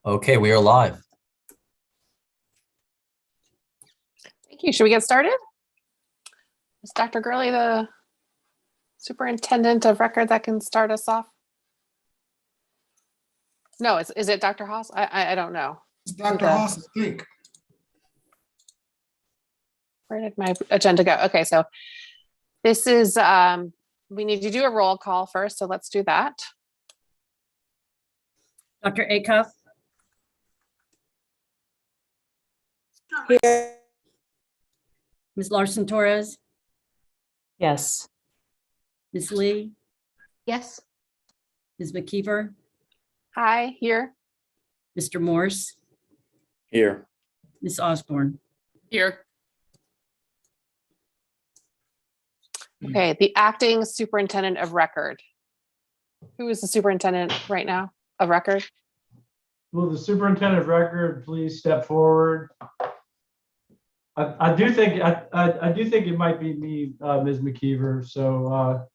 Okay, we are live. Thank you. Should we get started? Is Dr. Gurley the superintendent of record that can start us off? No, is it Dr. Haas? I don't know. It's Dr. Haas, I think. Where did my agenda go? Okay, so this is, we need to do a roll call first, so let's do that. Dr. Acuff? Here. Ms. Larson Torres? Yes. Ms. Lee? Yes. Ms. McKeever? Hi, here. Mr. Morse? Here. Ms. Osborne? Here. Okay, the acting superintendent of record. Who is the superintendent right now of record? Will the superintendent of record please step forward? I do think it might be me, Ms. McKeever. So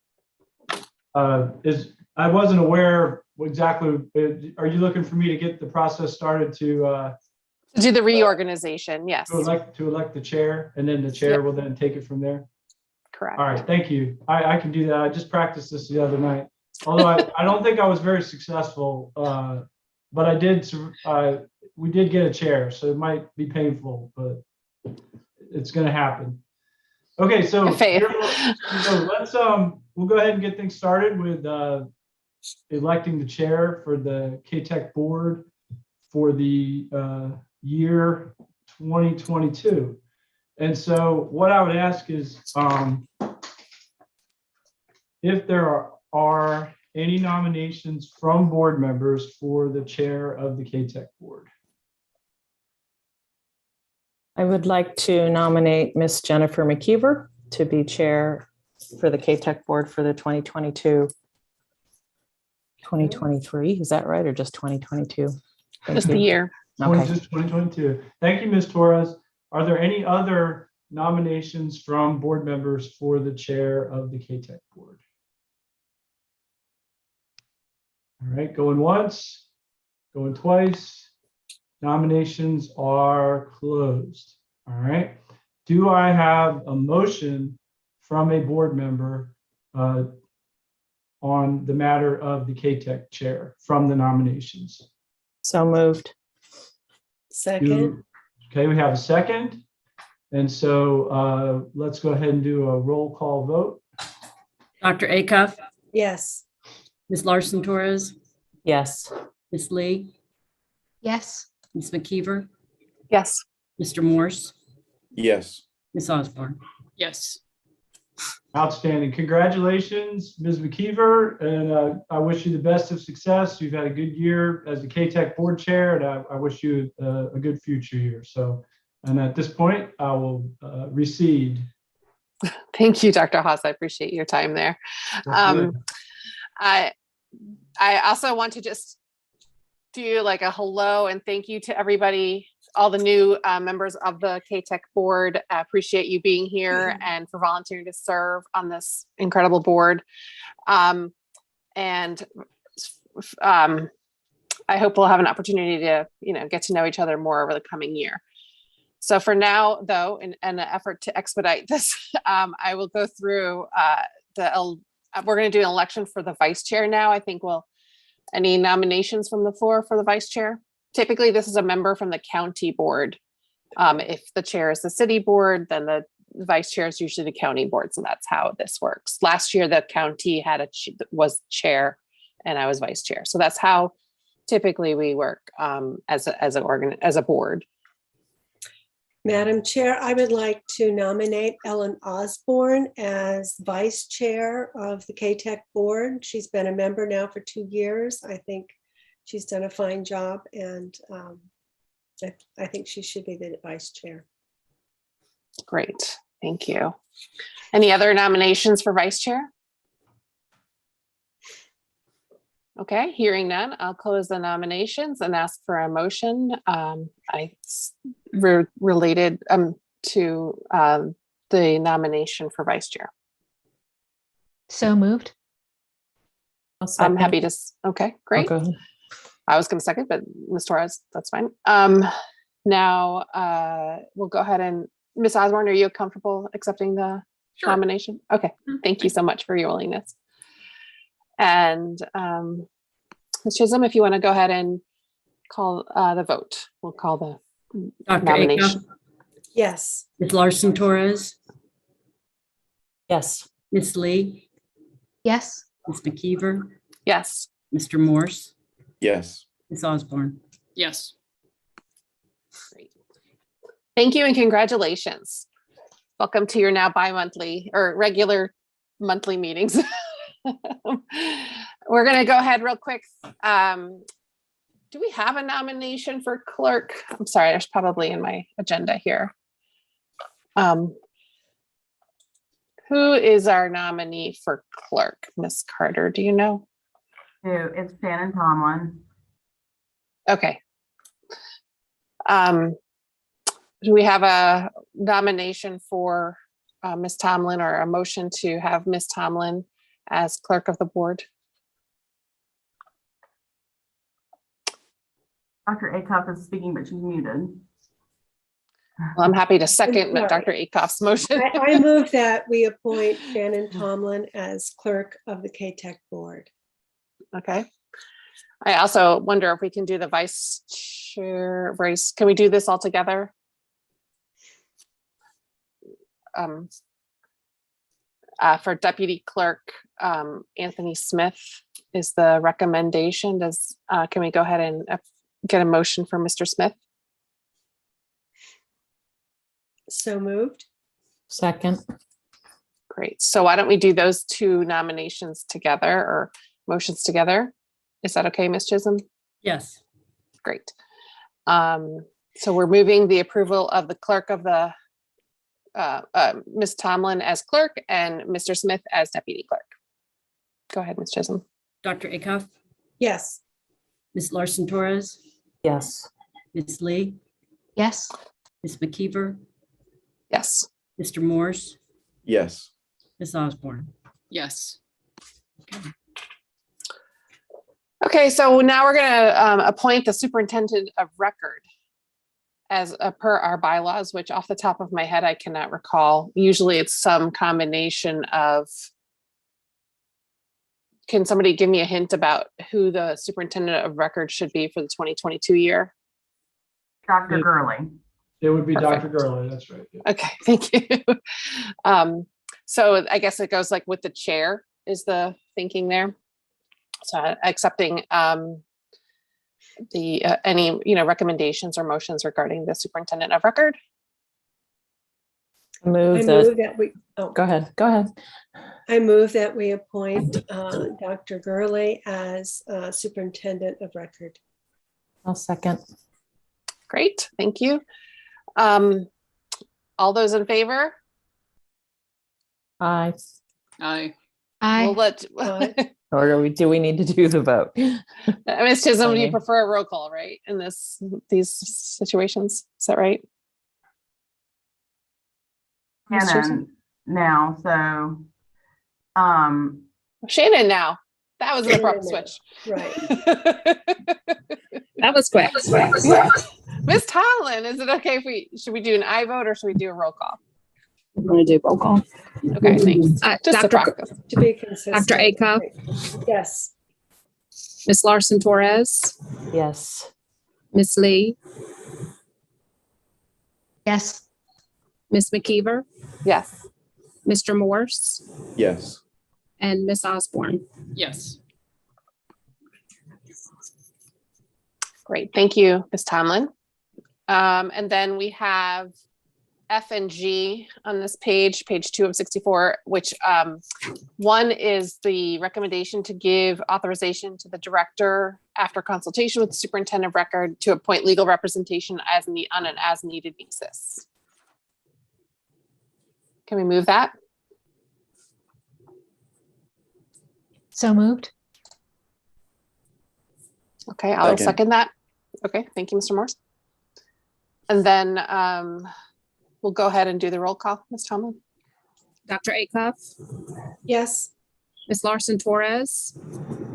I wasn't aware exactly. Are you looking for me to get the process started to Do the reorganization, yes. to elect the chair, and then the chair Yep. will then take it from there? Correct. All right, thank you. I can do that. I just practiced this the other night. Although I don't think I was very successful, but I did. We did get a chair, so it might be painful, but it's going to happen. Okay, so let's we'll go ahead and get things started with electing the chair for the CATEC board for the year 2022. And so what I would ask is if there are any nominations from board members for the chair of the CATEC board. I would like to nominate Miss Jennifer McKeever to be chair for the CATEC board for the 2023. Is that right? Or just 2022? Just the year. Okay. Just 2022. Thank you, Ms. Torres. Are there any other nominations from board members for the chair of the CATEC board? All right, going once, going twice. Nominations are closed. All right. Do I have a motion from a board member on the matter of the CATEC chair from the nominations? So moved. Second. Okay, we have a second. And so let's go ahead and do a roll call vote. Dr. Acuff? Yes. Ms. Larson Torres? Yes. Ms. Lee? Yes. Ms. McKeever? Yes. Mr. Morse? Yes. Ms. Osborne? Yes. Outstanding. Congratulations, Ms. McKeever. And I wish you the best of success. You've had a good year as the CATEC board chair, and I wish you a good future year. So, and at this point, I will recede. Thank you, Dr. Haas. I appreciate your time there. I also want to just do like a hello and thank you to everybody, all the new members of the CATEC board. I appreciate you being here and for volunteering to serve on this incredible board. I hope we'll have an opportunity to, get to know each other more over the coming year. So for now, though, in an effort to expedite this, I will go through we're going to do an election for the vice chair now. I think any nominations from the floor for the vice chair? Typically, this is a member from the county board. If the chair is the city board, then the vice chair is usually the county board. So that's how this works. Last year, the county was chair and I was vice chair. So that's how typically we work as a board. Madam Chair, I would like to nominate Ellen Osborne as Vice Chair of the CATEC board. She's been a member now for 2 years. I think she's done a fine job, and I think she should be the Vice Chair. Great, thank you. Any other nominations for Vice Chair? Okay, hearing none, I'll close the nominations and ask for a motion. Related to the nomination for vice chair. So moved. I'm happy to, okay, great. Okay. I was going to second, but Ms. Torres, that's fine. Now we'll go ahead and Ms. Osborne, are you comfortable accepting the nomination? Okay, thank you so much for your willingness. And Ms. Chisholm, if you want to go ahead and call the vote, we'll call the Dr. nomination. Acuff, Yes. Ms. Larson Torres, Yes. Ms. Lee, Yes. Ms. McKeever, Yes. Mr. Morse, Yes. Ms. Osborne. Yes. Great. Thank you and congratulations. Welcome to your now bi-monthly or regular monthly meetings. We're going to go ahead real quick. Do we have a nomination for clerk? I'm sorry, there's probably in my agenda here. Who is our nominee for clerk? Miss Carter, do you know? It's Shannon Tomlin. Okay. Do we have a nomination for Ms. Tomlin or a motion to have Ms. Tomlin as clerk of the board? Dr. Acuff is speaking, but she's muted. Well, I'm happy to second Sorry. Dr. Acuff's motion. I move that we appoint Shannon Tomlin as clerk of the CATEC board. Okay. I also wonder if we can do the vice chair race. Can we do this all together? For deputy clerk, Anthony Smith is the recommendation. Can we go ahead and get a motion for Mr. Smith? So moved. Second. Great. So why don't we do those two nominations together or motions together? Is that okay, Ms. Chisholm? Yes. Great. So we're moving the approval of the clerk of the Ms. Tomlin as clerk and Mr. Smith as deputy clerk. Go ahead, Ms. Chisholm. Dr. Acuff, Yes. Ms. Larson Torres, Yes. Ms. Lee, Yes. Ms. McKeever, Yes. Mr. Morse, Yes. Ms. Osborne. Yes. Okay, so now we're going to appoint the superintendent of record as per our bylaws, which off the top of my head, I cannot recall. Usually it's some combination of, can somebody give me a hint about who the superintendent of record should be for the 2022 year? Dr. Gurley. It would be Dr. Perfect. Gurley, that's right. Yeah. Okay, thank you. So I guess it goes like with the chair is the thinking there. So accepting the any recommendations or motions regarding the superintendent of record. I I move move that. that we, Go ahead. Go ahead. I move that we appoint Dr. Gurley as superintendent of record. I'll second. Great, thank you. All those in favor? Aye. Aye. We'll let Aye. Or do we need to do the vote? Ms. Chisholm, do you Aye. prefer a roll call, right? In these situations, is that right? Ms. Chisholm? Shannon now, so Shannon now. That was an Shannon abrupt now. switch. Right. That was quick. Ms. Tomlin, is it okay if should we do an I vote or should we do a roll call? I'm going to do roll call. Okay, thanks. Just to Dr. practice. To be consistent. Dr. Acuff? Yes. Ms. Larson Torres, Yes. Ms. Lee, yes. Ms. McKeever, Yes. Mr. Morse, Yes. and Ms. Osborne. Yes. Great, thank you, Ms. Tomlin. And then we have F and G on this page 2 of 64, which one is the recommendation to give authorization to the director after consultation with the superintendent of record to appoint legal representation on an as needed basis. Can we move that? So moved. Okay, I'll Second. second that. Okay, thank you, Mr. Morse. And then we'll go ahead and do the roll call, Ms. Tomlin. Dr. Acuff, Yes. Ms. Larson Torres,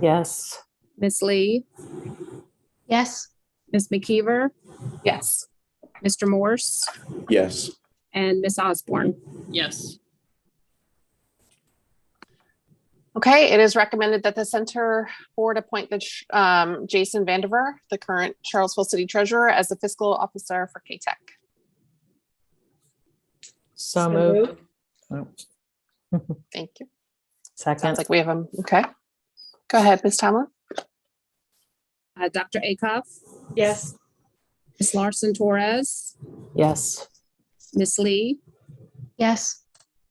Yes. Ms. Lee, Yes. Ms. McKeever, Yes. Mr. Morse, Yes. and Ms. Osborne. Yes. Okay, it is recommended that the center board appoint Jason Vandiver, the current Charlottesville City Treasurer, as the fiscal officer for CATEC. So moved. Thank you. Second. Sounds like we have them. Okay. Go ahead, Ms. Tomlin. Dr. Acuff, Yes. Ms. Larson Torres, Yes. Ms. Lee, Yes.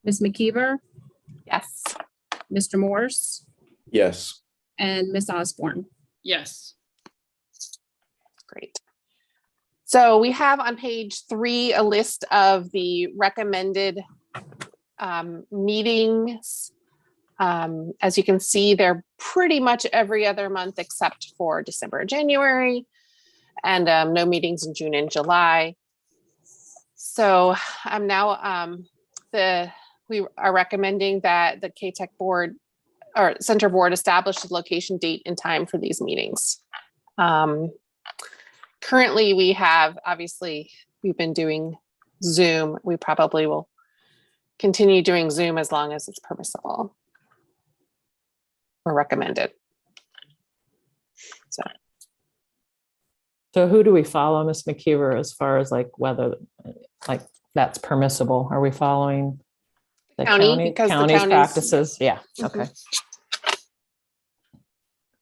Ms. McKeever, Yes. Mr. Morse, Yes. and Ms. Osborne. Yes. Great. So we have on page 3 a list of the recommended meetings. As you can see, they're pretty much every other month except for December and January, and no meetings in June and July. So I'm now we are recommending that the CATEC board or center board establish the location, date, and time for these meetings. Currently, we have, obviously, we've been doing Zoom. We probably will continue doing Zoom as long as it's permissible or recommended. So who do we follow, Ms. McKeever, as far as like whether like that's permissible? Are we following the County, because the county's county's- practices? Yeah, Mhm. okay.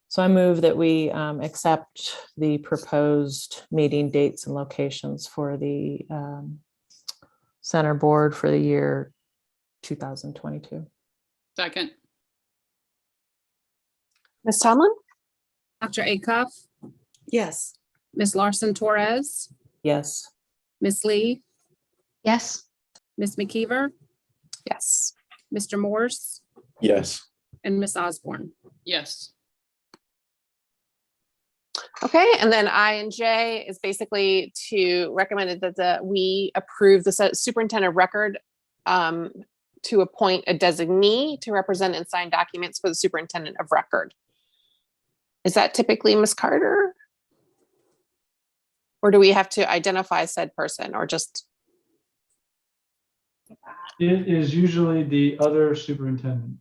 So I move that we accept the proposed meeting dates and locations for the center board for the year 2022. Second. Ms. Tomlin? Dr. Acuff, Yes. Ms. Larson Torres, Yes. Ms. Lee, Yes. Ms. McKeever, Yes. Mr. Morse, Yes. and Ms. Osborne. Yes. Okay, and then I and J is basically to recommend that we approve the superintendent of record to appoint a designee to represent and sign documents for the superintendent of record. Is that typically Ms. Carter? Or do we have to identify said person or just? It is usually the other superintendent.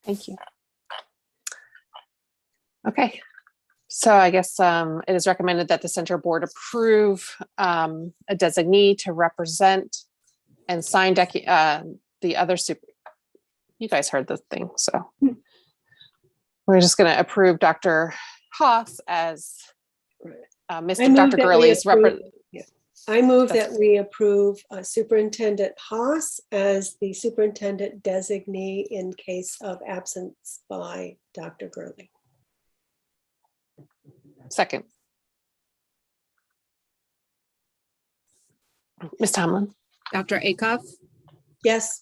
Thank you. Okay. So I guess it is recommended that the center board approve a designee to represent and sign the other super. You guys heard the thing, so we're just going to approve Dr. Haas as Mr. Dr. Gurley's I move that we approve Superintendent Haas as the superintendent designee in case of absence by Dr. Gurley. Second. Ms. Tomlin? Dr. Acuff, Yes.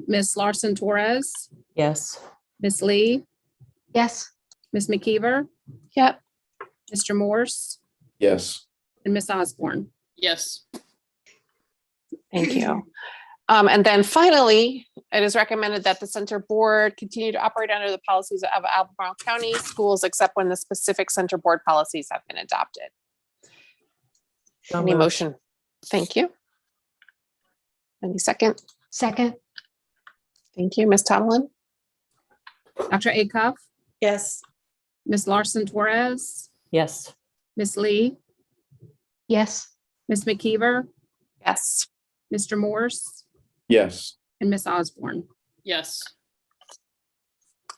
Ms. Larson Torres, Yes. Ms. Lee, Yes. Ms. McKeever, Yep. Mr. Morse, Yes. and Ms. Osborne. Yes. Thank you. And then finally, it is recommended that the center board continue to operate under the policies of Albemarle County schools, except when the specific center board policies have been adopted. So Any moved. motion? Thank you. Any second? Second. Thank you, Ms. Tomlin. Dr. Acuff, Yes. Ms. Larson Torres, Yes. Ms. Lee, Yes. Ms. McKeever, Yes. Mr. Morse, Yes. and Ms. Osborne. Yes.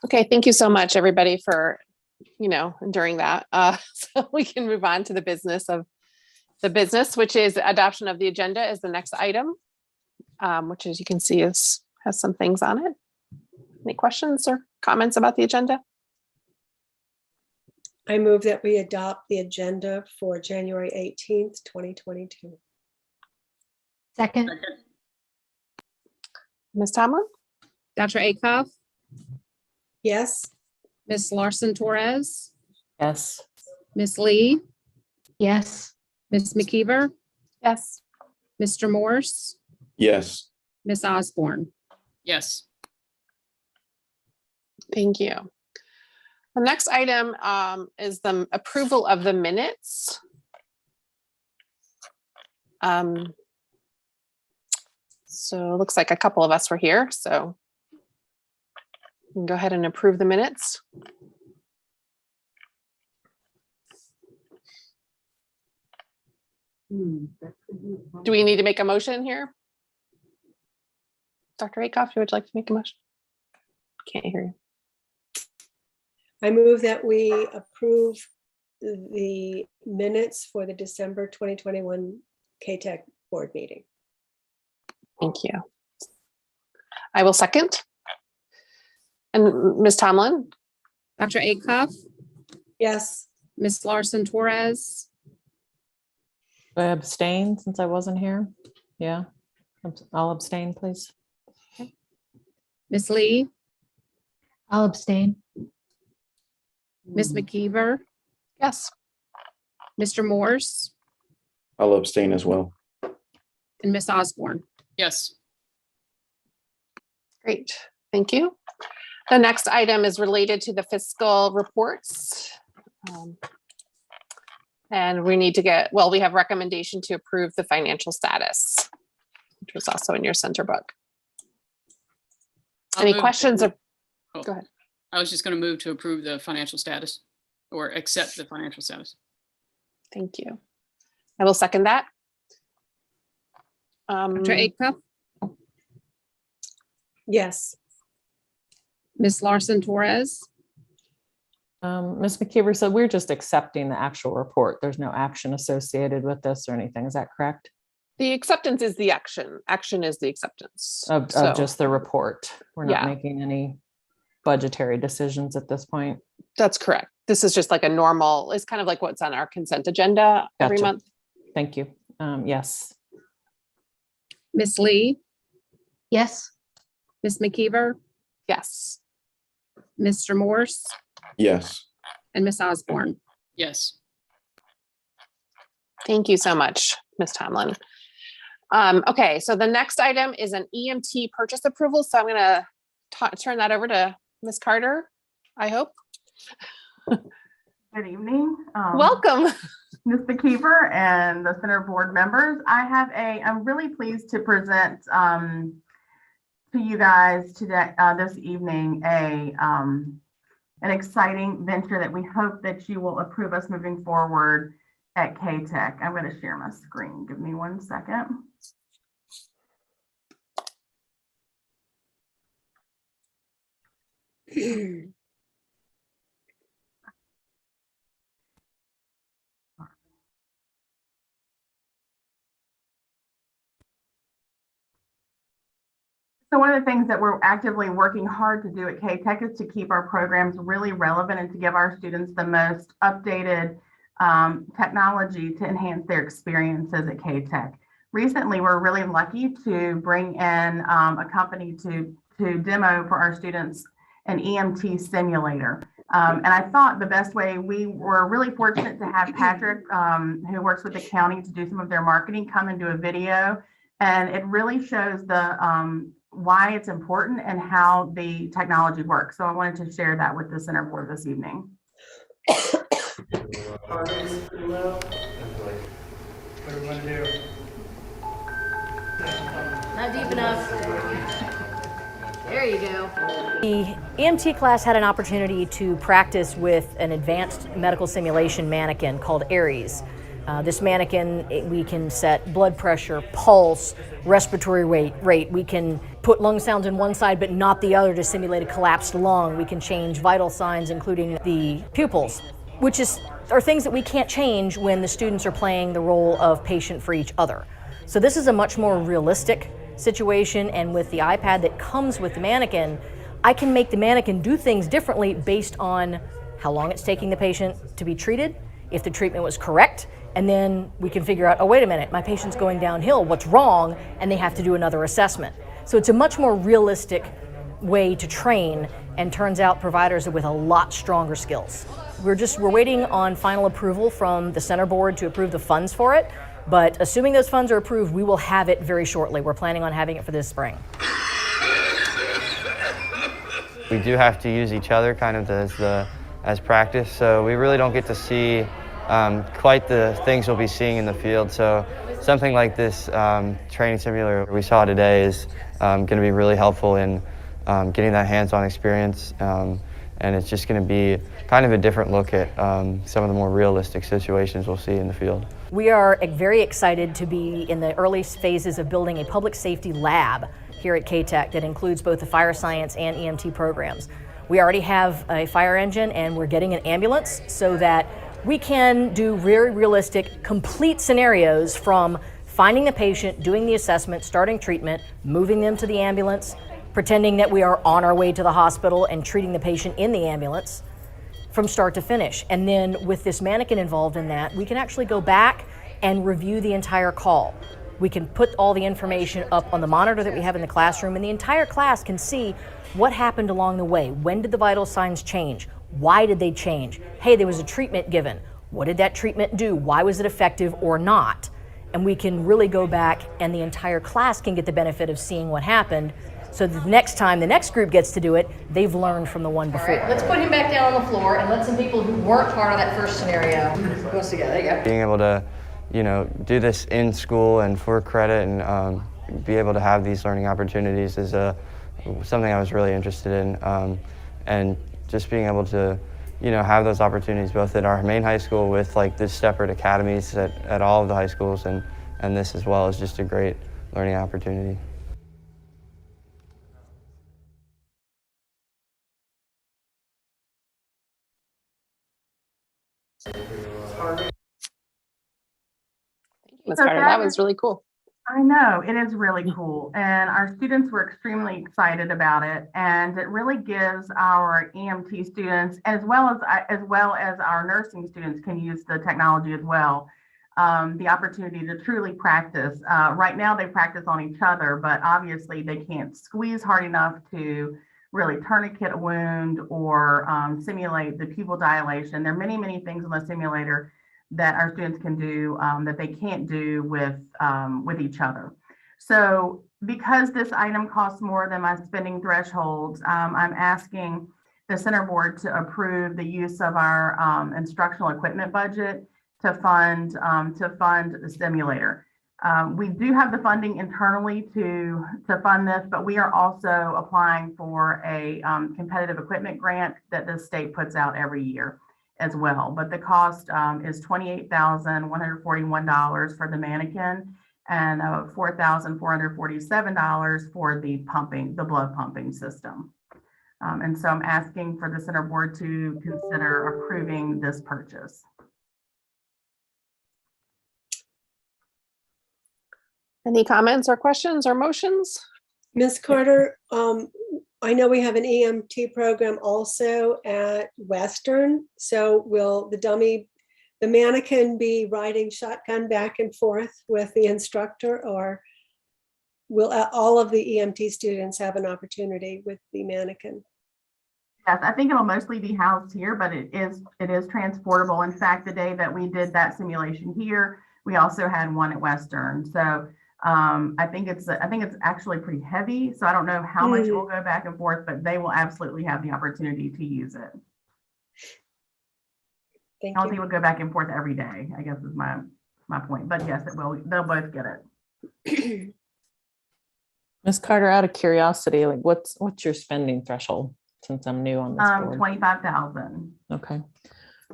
Okay, thank you so much, everybody, for, enduring that. So we can move on to the business of the business, which is adoption of the agenda is the next item, which as you can see has some things on it. Any questions or comments about the agenda? I move that we adopt the agenda for January 18th, 2022. Second. Second. Ms. Tomlin? Dr. Acuff, Yes. Ms. Larson Torres, Yes. Ms. Lee, Yes. Ms. McKeever, Yes. Mr. Morse, Yes. Ms. Osborne. Yes. Thank you. The next item is the approval of the minutes. So it looks like a couple of us were here, so we can go ahead and approve the minutes. Do we need to make a motion here? Dr. Akoff, you would like to make a motion? Can't hear you. I move that we approve the minutes for the December 2021 CATEC board meeting. Thank you. I will second. And Ms. Tomlin? Dr. Akoff, Yes, Ms. Larson Torres, I abstain since I wasn't here. Yeah, I'll abstain, please. Ms. Lee, I'll abstain. Ms. McKeever, Yes. Mr. Morse, I'll abstain as well. and Ms. Osborne. Yes. Great, thank you. The next item is related to the fiscal reports. And we need to get, well, we have recommendation to approve the financial status, which was also in your center book. I'll Any move- questions? Oh, Go ahead. I was just going to move to approve the financial status or accept the financial status. Thank you. I will second that. Dr. Akoff, yes, Ms. Larson Torres, Ms. McKeever, so we're just accepting the actual report. There's no action associated with this or anything. Is that correct? The acceptance is the action. Action is the acceptance. Of So, just the report. We're not Yeah. making any budgetary decisions at this point. that's correct. This is just like a normal, it's kind of like what's on our consent agenda every Gotcha. month. Thank you. Yes. Ms. Lee, Yes, Ms. McKeever, Yes. Mr. Morse, Yes. and Ms. Osborne. Yes. Thank you so much, Ms. Tomlin. Okay, so the next item is an EMT purchase approval. So I'm going to turn that over to Ms. Carter, I hope. Good evening. Welcome. Ms. McKeever and the center board members. I'm really pleased to present to you guys today, this evening, an exciting venture that we hope that you will approve us moving forward at CATEC. I'm going to share my screen. Give me 1 second. So one of the things that we're actively working hard to do at CATEC is to keep our programs really relevant and to give our students the most updated technology to enhance their experiences at CATEC. Recently, we're really lucky to bring in a company to demo for our students an Emt Simulator. And I thought the best way, we were really fortunate to have Patrick, who works with the county, to do some of their marketing, come and do a video. And it really shows the why it's important and how the technology works. So I wanted to share that with the center board this evening. Not deep enough. There you go. The EMT class had an opportunity to practice with an advanced medical simulation mannequin called Aries. This mannequin, we can set blood pressure, pulse, respiratory rate. We can put lung sounds in one side but not the other to simulate a collapsed lung. We can change vital signs, including the pupils, which are things that we can't change when the students are playing the role of patient for each other. So this is a much more realistic situation, and with the iPad that comes with the mannequin, I can make the mannequin do things differently based on how long it's taking the patient to be treated, if the treatment was correct, and then we can figure out, oh, wait a minute, my patient's going downhill, what's wrong? And they have to do another assessment. So it's a much more realistic way to train, and turns out providers are with a lot stronger skills. We're waiting on final approval from the center board to approve the funds for it, but assuming those funds are approved, we will have it very shortly. We're planning on having it for this spring. We do have to use each other kind of as the as practice. So we really don't get to see quite the things we'll be seeing in the field. So something like this training simulator we saw today is going to be really helpful in getting that hands-on experience. And it's just going to be kind of a different look at some of the more realistic situations we'll see in the field. We are very excited to be in the early phases of building a public safety lab here at CATEC that includes both the fire science and EMT programs. We already have a fire engine and we're getting an ambulance so that we can do very realistic, complete scenarios from finding the patient, doing the assessment, starting treatment, moving them to the ambulance, pretending that we are on our way to the hospital and treating the patient in the ambulance from start to finish. And then with this mannequin involved in that, we can actually go back and review the entire call. We can put all the information up on the monitor that we have in the classroom, and the entire class can see what happened along the way. When did the vital signs change? Why did they change? Hey, there was a treatment given. What did that treatment do? Why was it effective or not? And we can really go back, and the entire class can get the benefit of seeing what happened. So the next time the next group gets to do it, they've learned from the one before. All right, let's put him back down on the floor and let some people who weren't part of that first scenario go together. There you go. Being able to, do this in school and for credit and be able to have these learning opportunities is something I was really interested in. And just being able to, have those opportunities both at our main high school with like the separate academies at all of the high schools and this as well is just a great learning opportunity. Ms. So Carter, that was really cool. I know, it is really cool. And our students were extremely excited about it. And it really gives our EMT students, as well as our nursing students can use the technology as well, the opportunity to truly practice. Right now they practice on each other, but obviously they can't squeeze hard enough to really tourniquet a wound or simulate the pupil dilation. There are many, many things on the simulator that our students can do that they can't do with each other. So because this item costs more than my spending thresholds, I'm asking the center board to approve the use of our instructional equipment budget to fund the simulator. We do have the funding internally to fund this, but we are also applying for a competitive equipment grant that the state puts out every year as well. But the cost is $28,141 for the mannequin and $4,447 for the blood pumping system. And so I'm asking for the center board to consider approving this purchase. Any comments or questions or motions? Ms. Carter, I know we have an EMT program also at Western. So will the mannequin be riding shotgun back and forth with the instructor, or will all of the EMT students have an opportunity with the mannequin? Yes, I think it'll mostly be housed here, but it is transportable. In fact, the day that we did that simulation here, we also had one at Western. So I think it's actually pretty heavy. So I don't know how much it will go back and forth, but they will absolutely have the opportunity to use it. I don't think it will go back and forth every day, I guess is my point. But yes, it will. They'll both get it. Ms. Carter, out of curiosity, like what's your spending threshold since I'm new on this board? 25,000. Okay.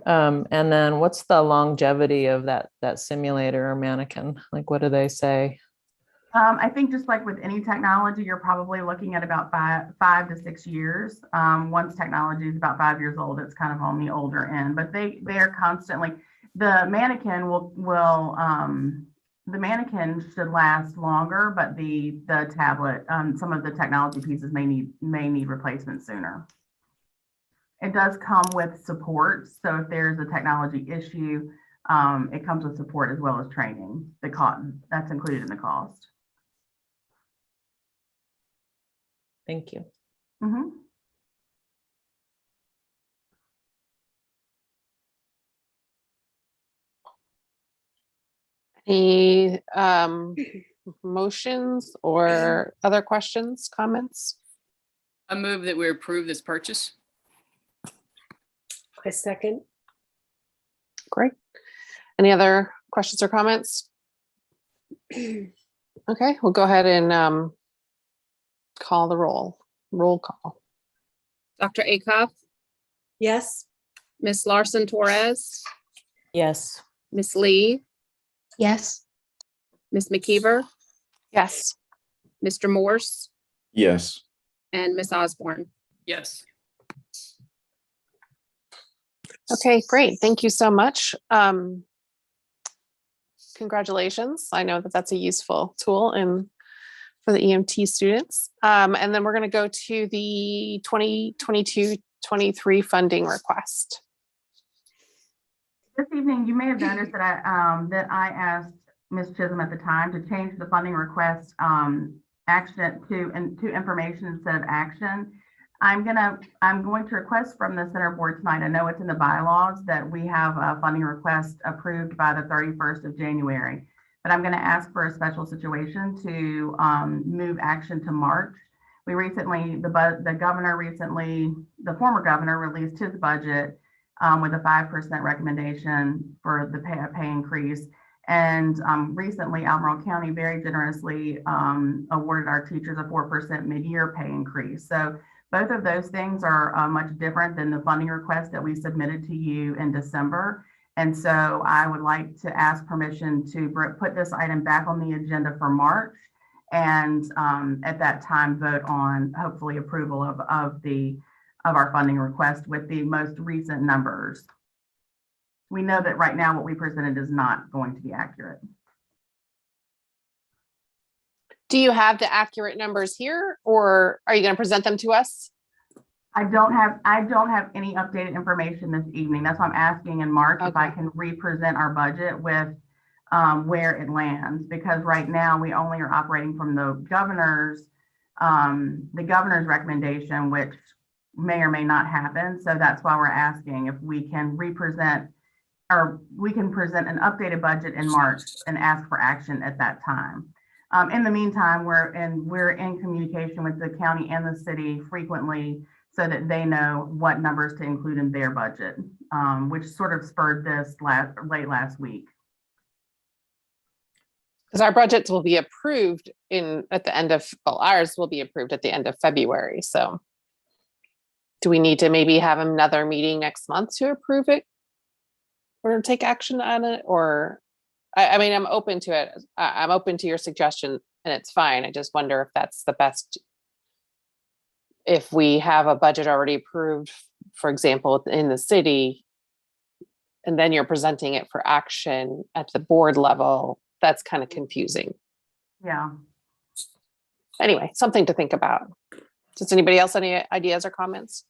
And then what's the longevity of that simulator or mannequin? Like, what do they say? I think just like with any technology, you're probably looking at about 5 to 6 years. Once technology is about 5 years old, it's kind of on the older end, but they are constantly, the mannequin the mannequin should last longer, but the tablet, some of the technology pieces may need replacement sooner. It does come with support. So if there's a technology issue, it comes with support as well as training. That's included in the cost. Thank you. Mm-hmm. Any motions or other questions, comments? I move that we approve this purchase. I second. Great. Any other questions or comments? Okay, we'll go ahead and call the roll. Roll call. Dr. Acuff, Yes. Ms. Larson Torres, Yes. Ms. Lee, Yes. Ms. McKeever, Yes. Mr. Morse, Yes. and Ms. Osborne. Yes. Okay, great. Thank you so much. Congratulations. I know that that's a useful tool for the EMT students. And then we're going to go to the 2022-23 funding request. This evening, you may have noticed that I asked Ms. Chisholm at the time to change the funding request action to information instead of action. I'm going to request from the center board tonight. I know it's in the bylaws that we have a funding request approved by the 31st of January, but I'm going to ask for a special situation to move action to March. We recently, the former governor released his budget with a 5% recommendation for the pay increase. And recently, Albemarle County very generously awarded our teachers a 4% mid-year pay increase. So both of those things are much different than the funding request that we submitted to you in December. And so I would like to ask permission to put this item back on the agenda for March. And at that time, vote on hopefully approval of our funding request with the most recent numbers. We know that right now what we presented is not going to be accurate. Do you have the accurate numbers here, or are you going to present them to us? I don't have any updated information this evening. That's why I'm asking in March if I can represent our budget with where it lands, because right now we only are operating from the governor's recommendation, which may or may not happen. So that's why we're asking if we can represent, or we can present an updated budget in March and ask for action at that time. In the meantime, we're in communication with the county and the city frequently so that they know what numbers to include in their budget, which sort of spurred this late last week. Because our budgets will be approved at the end of, well, ours will be approved at the end of February. So do we need to maybe have another meeting next month to approve it or take action on it? Or, I mean, I'm open to it. I'm open to your suggestion and it's fine. I just wonder if that's the best. If we have a budget already approved, for example, in the city, and then you're presenting it for action at the board level, that's kind of confusing. Yeah. Anyway, something to think about. Does anybody else any ideas or comments?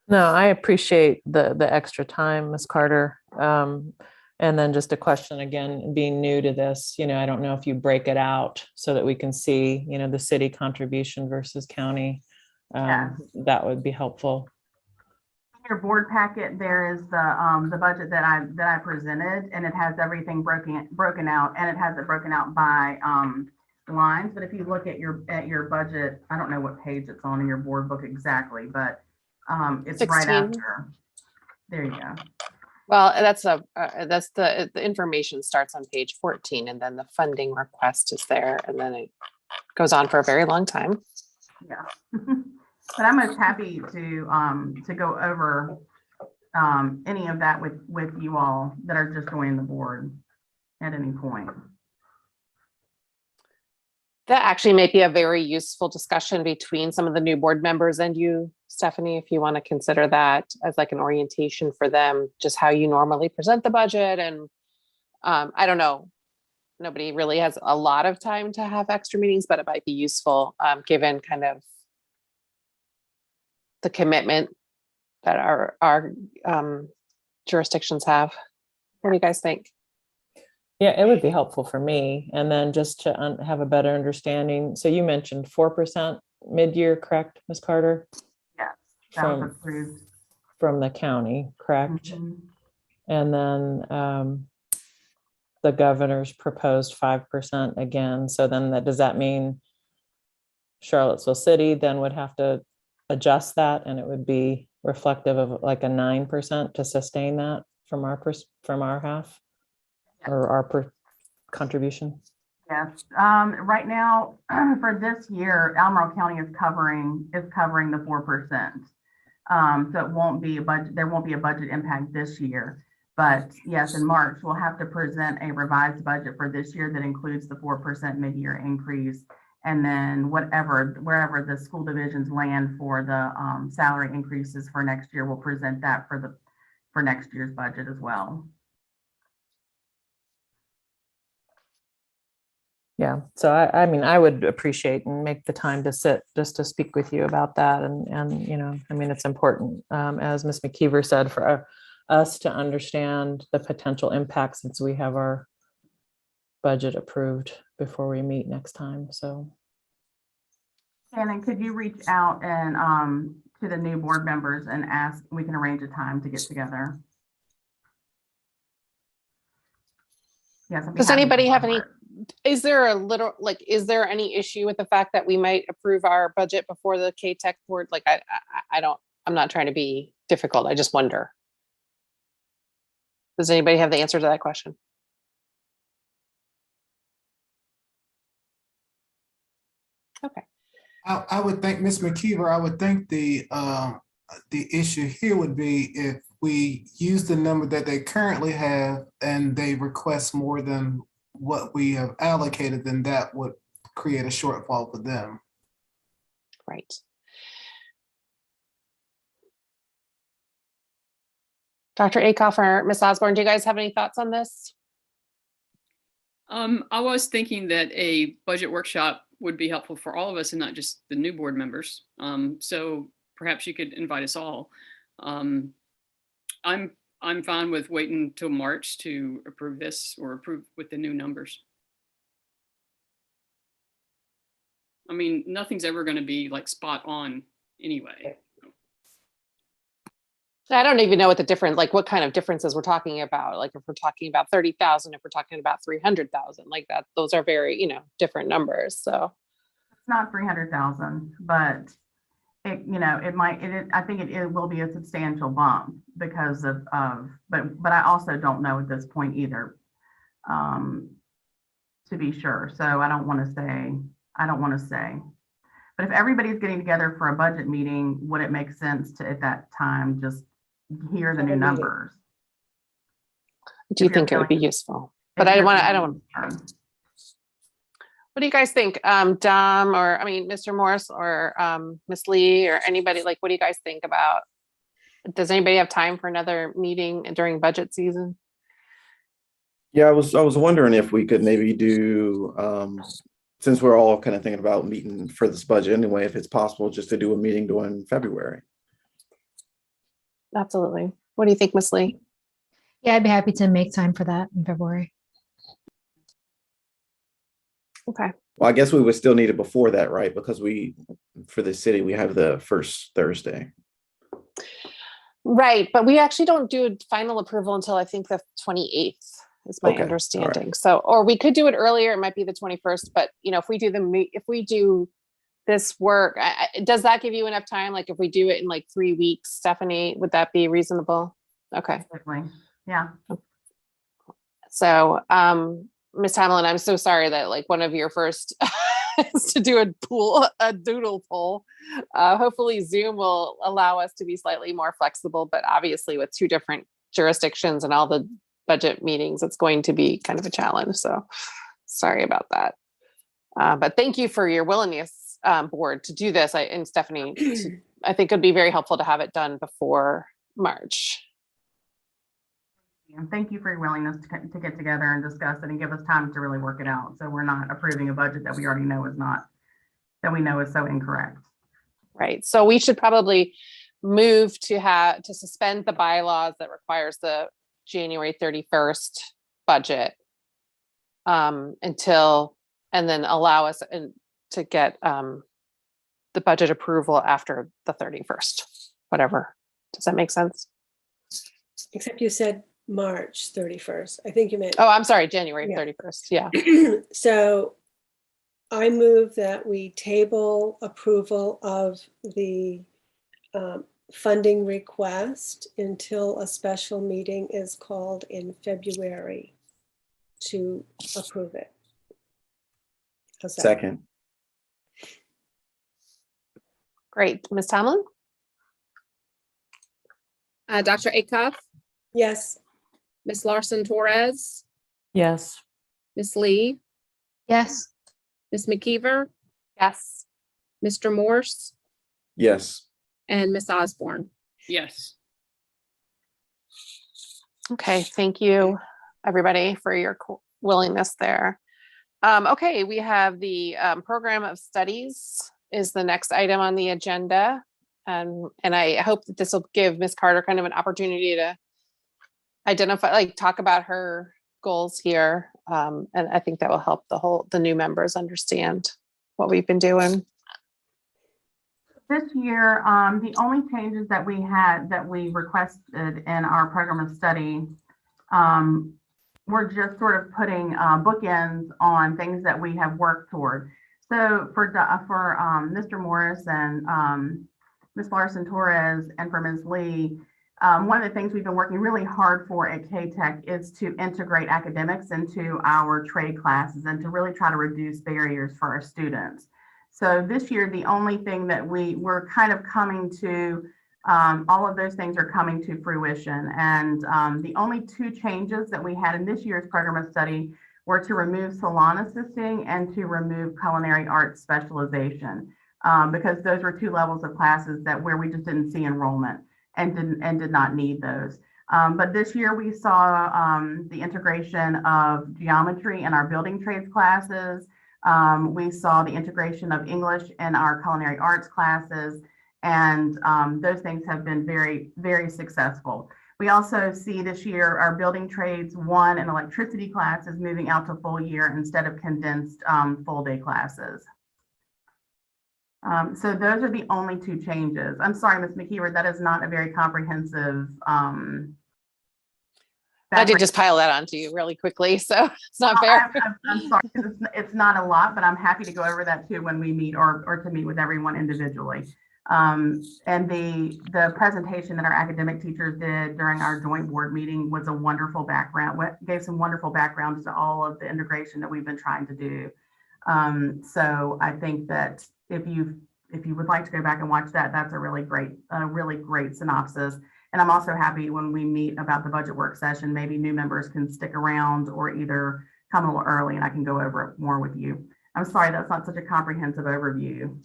No, I appreciate the extra time, Ms. Carter. And then just a question again, being new to this, I don't know if you break it out so that we can see, the city contribution versus county. That would be helpful. In your board packet, there is the budget that I presented, and it has everything broken out, and it has it broken out by lines. But if you look at your budget, I don't know what page it's on in your board book exactly, but it's 16. Right after. There you go. Well, that's the information starts on page 14, and then the funding request is there, and then it goes on for a very long time. Yeah. But I'm most happy to go over any of that with you all that are just joining the board at any point. That actually may be a very useful discussion between some of the new board members and you, Stephanie, if you want to consider that as like an orientation for them, just how you normally present the budget. And I don't know, nobody really has a lot of time to have extra meetings, but it might be useful given kind of the commitment that our jurisdictions have. What do you guys think? Yeah, it would be helpful for me. And then just to have a better understanding. So you mentioned 4% mid-year, correct, Ms. Carter? Yes, that was approved. From the county, correct? Mm-hmm. And then the governor's proposed 5% again. So then does that mean Charlottesville City then would have to adjust that and it would be reflective of like a 9% to sustain that from our half or our contribution? Yes, right now, for this year, Albemarle County is covering the 4%. So it won't be a budget, there won't be a budget impact this year. But yes, in March, we'll have to present a revised budget for this year that includes the 4% mid-year increase. And then wherever the school divisions land for the salary increases for next year, we'll present that for next year's budget as well. Yeah, so I mean, I would appreciate and make the time to sit just to speak with you about that. And you know, I mean, it's important, as Ms. McKeever said, for us to understand the potential impact since we have our budget approved before we meet next time. So, Shannon, could you reach out and to the new board members and ask, we can arrange a time to get together? Yes. Does anybody have any, is there any issue with the fact that we might approve our budget before the CATEC board? Like, I'm not trying to be difficult. I just wonder. Does anybody have the answer to that question? Okay. I would think, Ms. McKeever, I would think the issue here would be if we use the number that they currently have and they request more than what we have allocated, then that would create a shortfall for them. Right. Dr. Akoff or Ms. Osborne, do you guys have any thoughts on this? I was thinking that a budget workshop would be helpful for all of us and not just the new board members. So perhaps you could invite us all. I'm fine with waiting till March to approve this or approve with the new numbers. I mean, nothing's ever going to be like spot on anyway. I don't even know what the difference, like what kind of differences we're talking about. Like if we're talking about 30,000, if we're talking about 300,000, like that, those are very, different numbers. So it's not 300,000, but I think it will be a substantial bump because of but I also don't know at this point either, to be sure. So I don't want to say, but if everybody's getting together for a budget meeting, would it make sense to at that time just hear the new numbers? Do you think it would be useful? But I don't want. What do you guys think? Dom, or Mr. Morris or Ms. Lee or anybody, like, what do you guys think about? Does anybody have time for another meeting during budget season? Yeah, I was wondering if we could maybe do, since we're all kind of thinking about meeting for this budget anyway, if it's possible just to do a meeting during February. Absolutely. What do you think, Ms. Lee? Yeah, I'd be happy to make time for that in February. Okay. Well, I guess we would still need it before that, right? Because for the city, we have the first Thursday. Right. But we actually don't do final approval until I think the 28th is my understanding. Right. So, or we could do it earlier. It might be the 21st, but if we do this work, does that give you enough time? Like if we do it in like 3 weeks, Stephanie, would that be reasonable? Okay. Definitely. Yeah. So, Ms. Hamlin, I'm so sorry that like one of your first is to do a doodle poll. Hopefully Zoom will allow us to be slightly more flexible, but obviously with 2 different jurisdictions and all the budget meetings, it's going to be kind of a challenge. So sorry about that. But thank you for your willingness, board, to do this. And Stephanie, I think it would be very helpful to have it done before March. And thank you for your willingness to get together and discuss it and give us time to really work it out. So we're not approving a budget that we already know is so incorrect. Right. So we should probably move to suspend the bylaws that requires the January 31st budget until, and then allow us to get the budget approval after the 31st, whatever. Does that make sense? Except you said March 31st. I think you meant. Oh, I'm sorry, January 31st. Yeah. So I move that we table approval of the funding request until a special meeting is called in February to approve it. How's that? Second. Great. Ms. Tomlin? Dr. Acuff, Yes. Ms. Larson Torres, Yes. Ms. Lee, Yes. Ms. McKeever, Yes. Mr. Morse, Yes. and Ms. Osborne. Yes. Okay, thank you, everybody, for your willingness there. Okay, we have the program of studies is the next item on the agenda. And I hope that this will give Ms. Carter kind of an opportunity to identify, like talk about her goals here. And I think that will help the new members understand what we've been doing. This year, the only changes that we requested in our program of study were just sort of putting bookends on things that we have worked toward. So for Mr. Morris and Ms. Larson Torres and for Ms. Lee, one of the things we've been working really hard for at CATEC is to integrate academics into our trade classes and to really try to reduce barriers for our students. So this year, the only thing that we're kind of coming to, all of those things are coming to fruition. And the only two changes that we had in this year's program of study were to remove salon assisting and to remove culinary arts specialization, because those were two levels of classes where we just didn't see enrollment and did not need those. But this year we saw the integration of geometry in our building trades classes. We saw the integration of English in our culinary arts classes, and those things have been very, very successful. We also see this year our building trades 1 and electricity classes moving out to full year instead of condensed full day classes. So those are the only two changes. I'm sorry, Ms. McKeever, that is not a very comprehensive. I did just pile that onto you really quickly, so it's not fair. I'm sorry, it's not a lot, but I'm happy to go over that too when we meet or to meet with everyone individually. And the presentation that our academic teachers did during our joint board meeting was a wonderful background, gave some wonderful backgrounds to all of the integration that we've been trying to do. So I think that if you would like to go back and watch that, that's a really great synopsis. And I'm also happy when we meet about the budget work session, maybe new members can stick around or either come a little early and I can go over it more with you. I'm sorry, that's not such a comprehensive overview.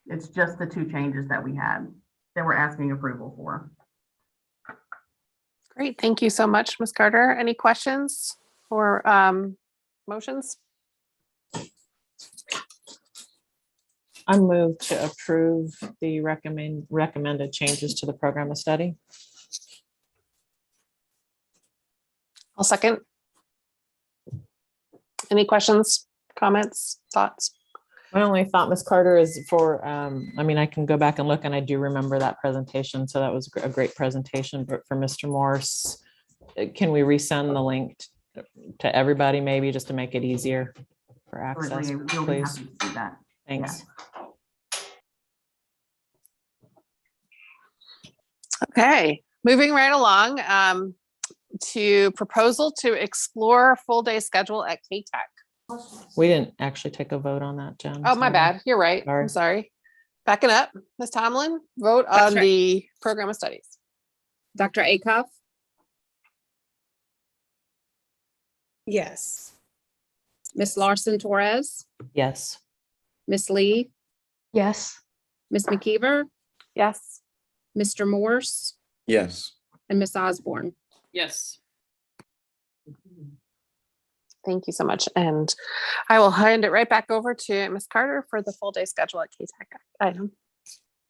It's just the two changes that we had that we're asking approval for. Great, thank you so much, Ms. Carter. Any questions or motions? I move to approve the recommended changes to the program of study. I'll second. Any questions, comments, thoughts? My only thought, Ms. Carter, is for, I mean, I can go back and look and I do remember that presentation. So that was a great presentation, but for Mr. Morse, can we resend the link to everybody maybe just to make it easier for access, We'll be please? happy to do that. Thanks. Yeah. Okay, moving right along to proposal to explore full day schedule at CATEC. We didn't actually take a vote on that, Jen. Oh, my sorry. bad. You're right. Sorry. I'm sorry. Backing up, Ms. Tomlin, vote That's on right. the program of studies. Dr. Acuff, Yes. Ms. Larson Torres, Yes. Ms. Lee, Yes. Ms. McKeever, Yes. Mr. Morse, Yes. and Ms. Osborne. Yes. Thank you so much. And I will hand it right back over to Ms. Carter for the full day schedule at CATEC item.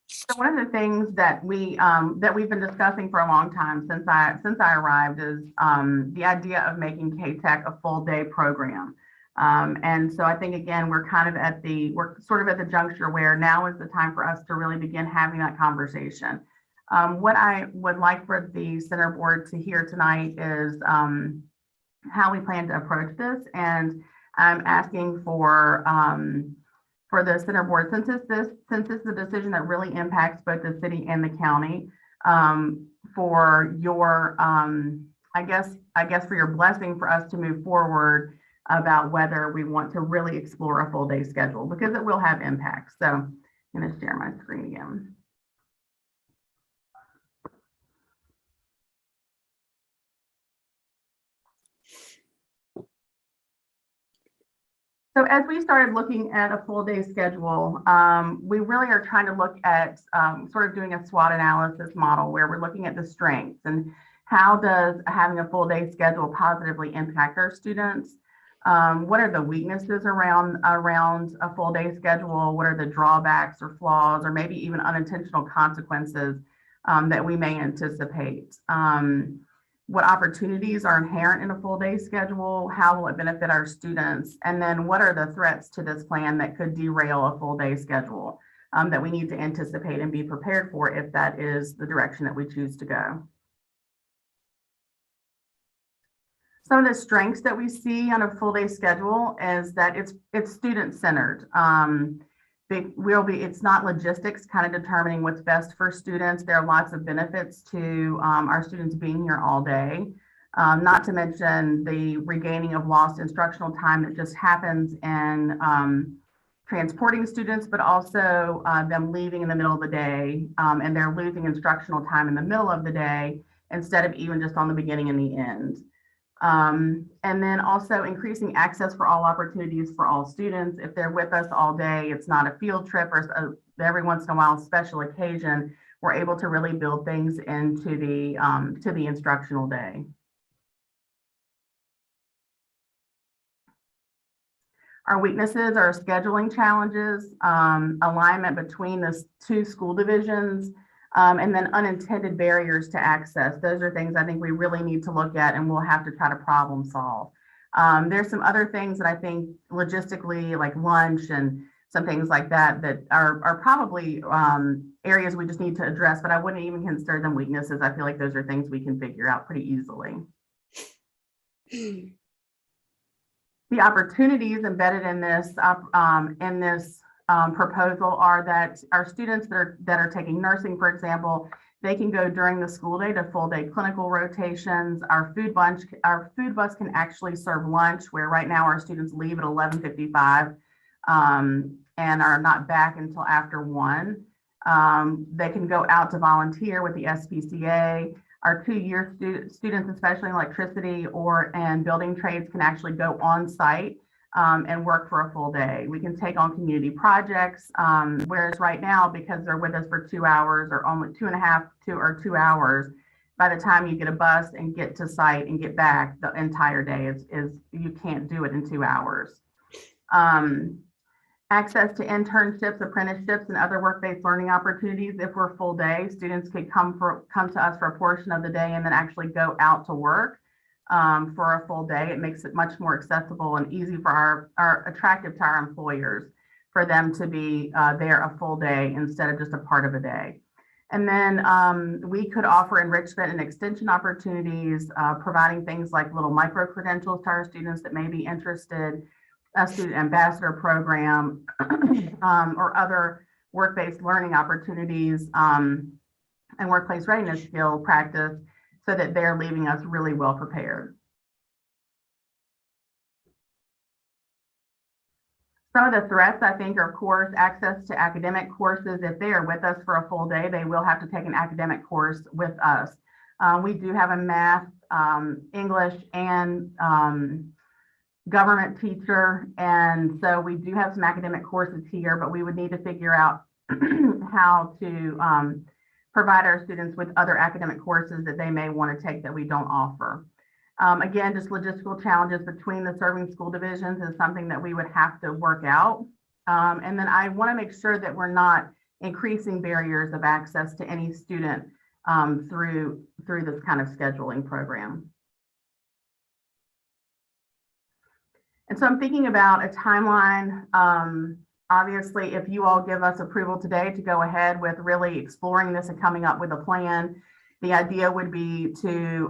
So one of the things that we've been discussing for a long time since I arrived is the idea of making CATEC a full day program. And so I think, again, we're sort of at the juncture where now is the time for us to really begin having that conversation. What I would like for the center board to hear tonight is how we plan to approach this. And I'm asking for for the center board. Since this is a decision that really impacts both the city and the county, for your, I guess for your blessing for us to move forward about whether we want to really explore a full day schedule, because it will have impacts. So I'm going to share my screen again. So as we started looking at a full day schedule, we really are trying to look at sort of doing a SWOT analysis model where we're looking at the strengths and how does having a full day schedule positively impact our students? What are the weaknesses around a full day schedule? What are the drawbacks or flaws or maybe even unintentional consequences that we may anticipate? What opportunities are inherent in a full day schedule? How will it benefit our students? And then what are the threats to this plan that could derail a full day schedule that we need to anticipate and be prepared for if that is the direction that we choose to go? Some of the strengths that we see on a full day schedule is that it's student centered. It's not logistics kind of determining what's best for students. There are lots of benefits to our students being here all day. Not to mention the regaining of lost instructional time that just happens in transporting students, but also them leaving in the middle of the day and they're losing instructional time in the middle of the day instead of even just on the beginning and the end. And then also increasing access for all opportunities for all students. If they're with us all day, it's not a field trip or every once in a while special occasion, we're able to really build things into the instructional day. Our weaknesses are scheduling challenges, alignment between the two school divisions, and then unintended barriers to access. Those are things I think we really need to look at and we'll have to try to problem solve. There's some other things that I think logistically, like lunch and some things like that, that are probably areas we just need to address, but I wouldn't even consider them weaknesses. I feel like those are things we can figure out pretty easily. The opportunities embedded in this proposal are that our students that are taking nursing, for example, they can go during the school day to full day clinical rotations. Our food bus can actually serve lunch, where right now our students leave at 11:55 and are not back until after 1. They can go out to volunteer with the SPCA. Our 2-year students, especially in electricity and building trades, can actually go on site and work for a full day. We can take on community projects, whereas right now, because they're with us for 2 hours or only 2 hours, by the time you get a bus and get to site and get back, the entire day is you can't do it in 2 hours. Access to internships, apprenticeships, and other work-based learning opportunities. If we're full day, students could come to us for a portion of the day and then actually go out to work for a full day. It makes it much more accessible and easy for attractive to our employers for them to be there a full day instead of just a part of a day. And then we could offer enrichment and extension opportunities, providing things like little micro credentials to our students that may be interested, a student ambassador program, or other work-based learning opportunities and workplace readiness skill practice, so that they're leaving us really well prepared. Some of the threats, I think, are, of course, access to academic courses. If they are with us for a full day, they will have to take an academic course with us. We do have a math, English, and government teacher, and so we do have some academic courses here, but we would need to figure out how to provide our students with other academic courses that they may want to take that we don't offer. Again, just logistical challenges between the serving school divisions is something that we would have to work out. And then I want to make sure that we're not increasing barriers of access to any student through this kind of scheduling program. And so I'm thinking about a timeline. Obviously, if you all give us approval today to go ahead with really exploring this and coming up with a plan, the idea would be to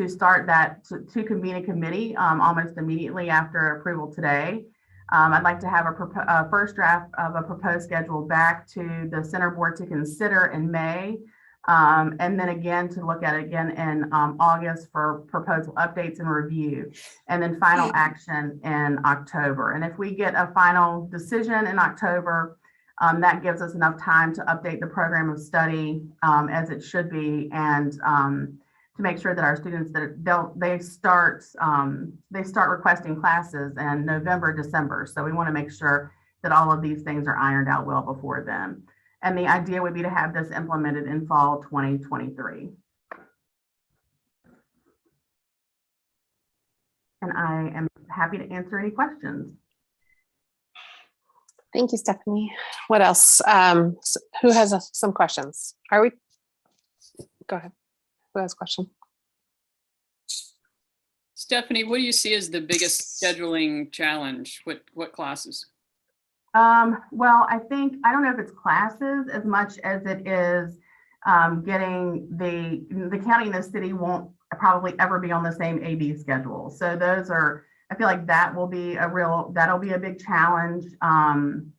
start that, to convene a committee almost immediately after approval today, I'd like to have a first draft of a proposed schedule back to the center board to consider in May. And then again, to look at it again in August for proposal updates and review, and then final action in October. And if we get a final decision in October, that gives us enough time to update the program of study as it should be, and to make sure that our students they start requesting classes in November, December. So we want to make sure that all of these things are ironed out well before then. And the idea would be to have this implemented in fall 2023. And I am happy to answer any questions. Thank you, Stephanie. What else? Who has some questions? Go ahead. Who has a question? Stephanie, what do you see as the biggest scheduling challenge? What classes? Well, I don't know if it's classes as much as it is getting the county and the city won't probably ever be on the same AB schedule. So I feel like that'll be a big challenge in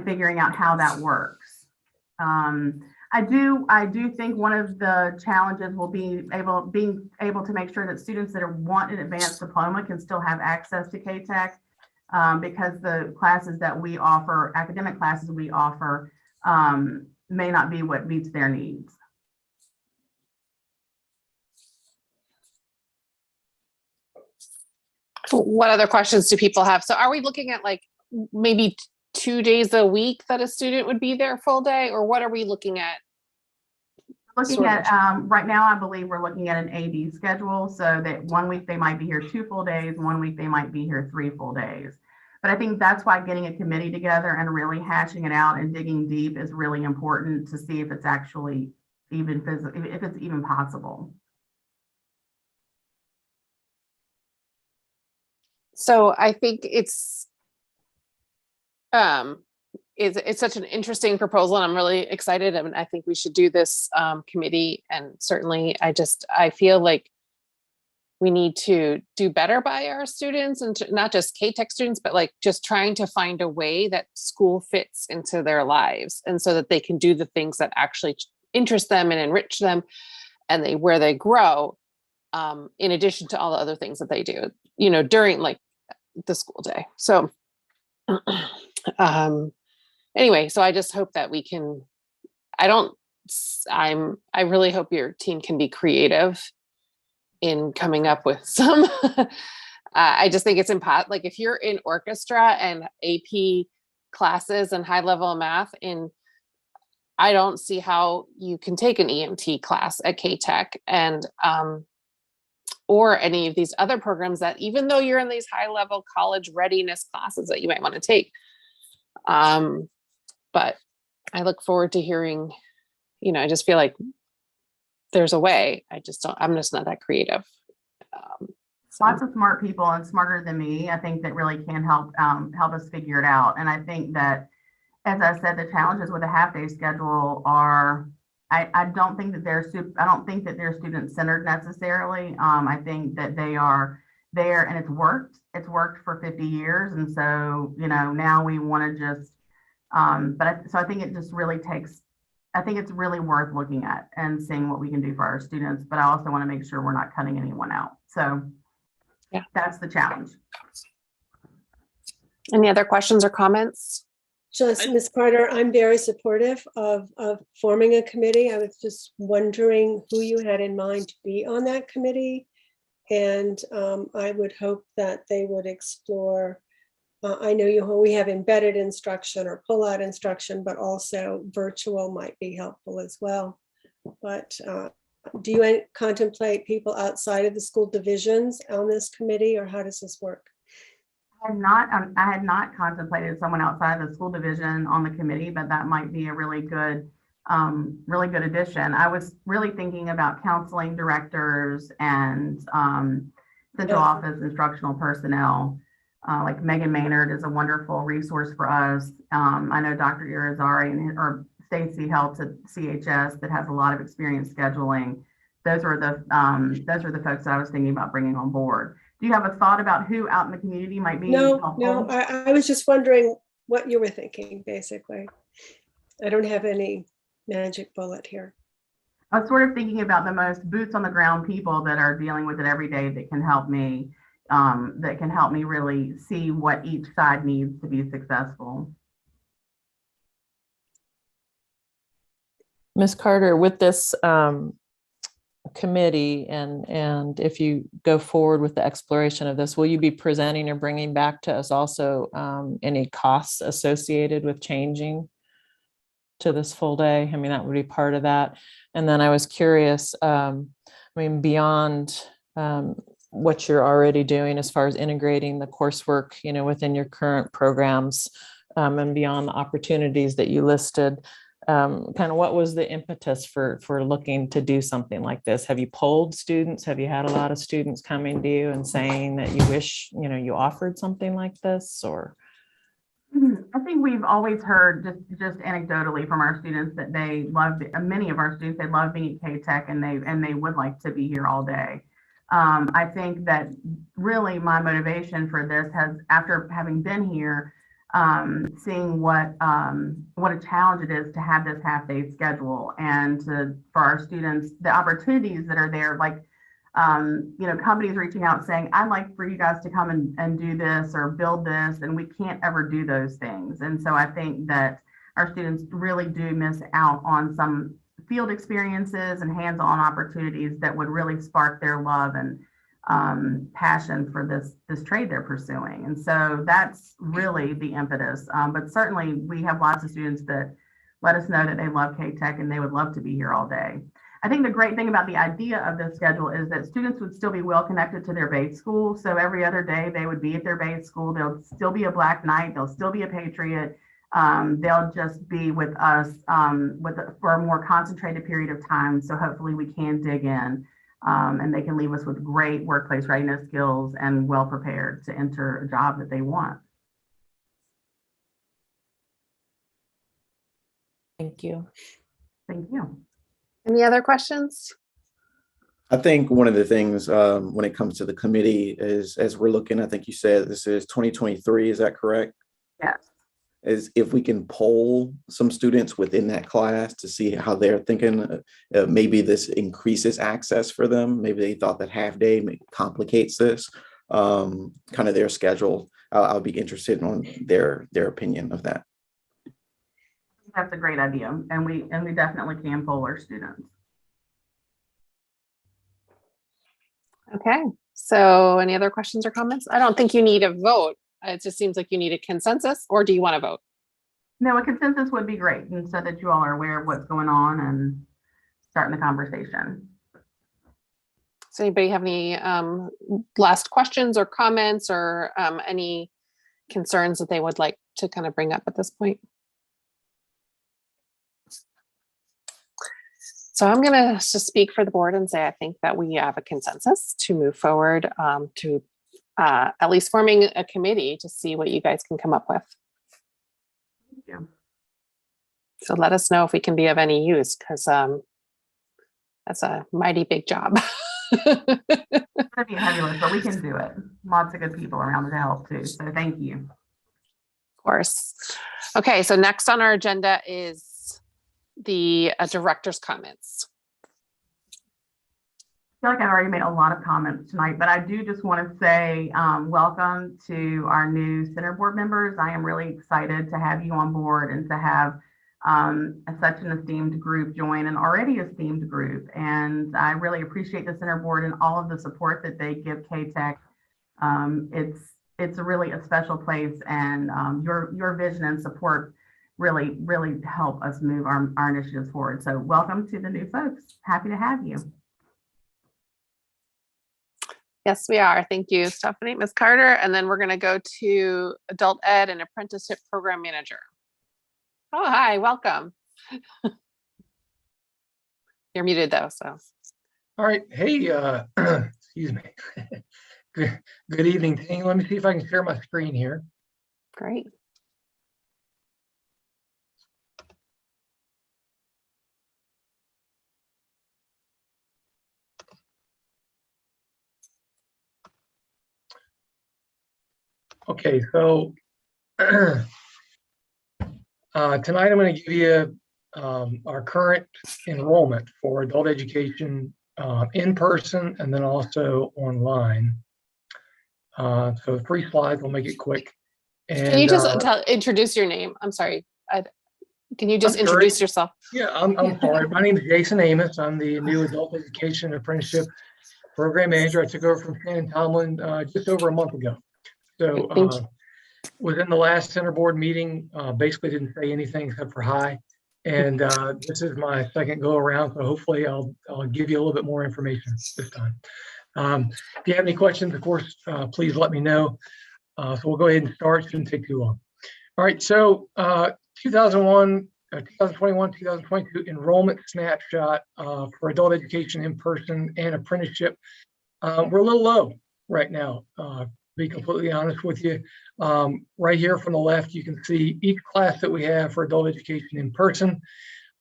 figuring out how that works. I do think one of the challenges will be being able to make sure that students that want an advanced diploma can still have access to CATEC. Because the classes that we offer, academic classes we offer, may not be what meets their needs. What other questions do people have? So are we looking at like maybe 2 days a week that a student would be there full day, or what are we looking at? Right now, I believe we're looking at an AB schedule, so that 1 week they might be here 2 full days, 1 week they might be here 3 full days. But I think that's why getting a committee together and really hashing it out and digging deep is really important to see if it's actually if it's even possible. So I think it's such an interesting proposal, and I'm really excited. I mean, I think we should do this committee, and certainly I feel like we need to do better by our students, and not just CATEC students, but like just trying to find a way that school fits into their lives, and so that they can do the things that actually interest them and enrich them, and where they grow, in addition to all the other things that they do, during like the school day. So anyway, so I just hope that we can, I really hope your team can be creative in coming up with some, I just think it's impossible. Like if you're in orchestra and AP classes and high level math, I don't see how you can take an EMT class at CATEC and, or any of these other programs that, even though you're in these high level college readiness classes that you might want to take. But I look forward to hearing, I just feel like there's a way. I'm just not that creative. Lots of smart people, and smarter than me, I think, that really can help us figure it out. And I think that, as I said, the challenges with a half-day schedule are, I don't think that they're student centered necessarily. I think that they are there, and it's worked for 50 years. And so, now we want to just, so I think it just really takes, I think it's really worth looking at and seeing what we can do for our students, but I also want to make sure we're not cutting anyone out. So yeah, that's the challenge. Any other questions or comments? Just, Ms. Carter, I'm very supportive of forming a committee. I was just wondering who you had in mind to be on that committee. And I would hope that they would explore, I know we have embedded instruction or pull-out instruction, but also virtual might be helpful as well. But do you contemplate people outside of the school divisions on this committee, or how does this work? I had not contemplated someone outside of the school division on the committee, but that might be a really good addition. I was really thinking about counseling directors and central office instructional personnel. Like Megan Maynard is a wonderful resource for us. I know Dr. Irizarry or Stacy helps at CHS that has a lot of experience scheduling. Those are the folks that I was thinking about bringing on board. Do you have a thought about who out in the community might be No, helpful? I was just wondering what you were thinking, basically. I don't have any magic bullet here. I was sort of thinking about the most boots on the ground people that are dealing with it every day that can help me, really see what each side needs to be successful. Ms. Carter, with this committee and if you go forward with the exploration of this, will you be presenting or bringing back to us also any costs associated with changing to this full day? I mean, that would be part of that. And then I was curious, I mean, beyond what you're already doing as far as integrating the coursework, you know, within your current programs and beyond the opportunities that you listed, kind of what was the impetus for looking to do something like this? Have you polled students? Have you had a lot of students coming to you and saying that you wish, you know, you offered something like this? Or I think we've always heard just anecdotally from our students that they love, many of our students, they love being at CATEC and they would like to be here all day. I think that really my motivation for this has, after having been here, seeing what a challenge it is to have this half-day schedule, and for our students, the opportunities that are there, like you know, companies reaching out saying, I'd like for you guys to come and do this or build this, and we can't ever do those things. And so I think that our students really do miss out on some field experiences and hands-on opportunities that would really spark their love and passion for this trade they're pursuing. And so that's really the impetus. But certainly we have lots of students that let us know that they love CATEC and they would love to be here all day. I think the great thing about the idea of this schedule is that students would still be well connected to their base school. So every other day they would be at their base school. They'll still be a Black Knight. They'll still be a Patriot. They'll just be with us for a more concentrated period of time. So hopefully we can dig in and they can leave us with great workplace readiness skills and well prepared to enter a job that they want. thank you. Thank you. Any other questions? I think one of the things when it comes to the committee is, as we're looking, I think you said this is 2023, is that correct? Yes. Is if we can poll some students within that class to see how they're thinking, maybe this increases access for them. Maybe they thought that half day complicates this, kind of their schedule. I'll be interested on their opinion of that. That's a great idea, and we definitely can poll our students. Okay, so any other questions or comments? I don't think you need a vote. It just seems like you need a consensus, or do you want to vote? No, a consensus would be great, and so that you all are aware of what's going on and starting the conversation. Does anybody have any last questions or comments or any concerns that they would like to kind of bring up at this point? So I'm going to just speak for the board and say I think that we have a consensus to move forward to at least forming a committee to see what you guys can come up with. Thank you. So let us know if we can be of any use, because that's a mighty big job. It's gonna be fabulous, but we can do it. Lots of good people around to help too. So thank you. Of course. Okay, so next on our agenda is the director's comments. I feel like I've already made a lot of comments tonight, but I do just want to say welcome to our new center board members. I am really excited to have you on board and to have such an esteemed group join an already esteemed group. And I really appreciate the center board and all of the support that they give CATEC. It's really a special place, and your vision and support really help us move our initiatives forward. So welcome to the new folks. Happy to have you. Yes, we are. Thank you, Stephanie. Ms. Carter, and then we're going to go to Adult Ed and Apprenticeship Program Manager. Oh, hi, welcome. You're muted though, so. All right. Hey, excuse me. Good evening. Let me see if I can share my screen here. Great. Okay, so tonight I'm going to give you our current enrollment for adult education in person and then also online. So 3 slides, we'll make it quick. And, Can you just introduce your name? I'm sorry. Can you just introduce yourself? Yeah, I'm sorry. My name is Jason Amos. I'm the new Adult Education Apprenticeship Program Manager. I took over from Shannon Tomlin just over a month ago. So within the last center board meeting, basically didn't say anything except for hi. And this is my second go around. So hopefully I'll give you a little bit more information this time. If you have any questions, of course, please let me know. So we'll go ahead and start. Shouldn't take too long. All right. So 2021, 2022 enrollment snapshot for adult education in person and apprenticeship. We're a little low right now, to be completely honest with you. Right here from the left, you can see each class that we have for adult education in person.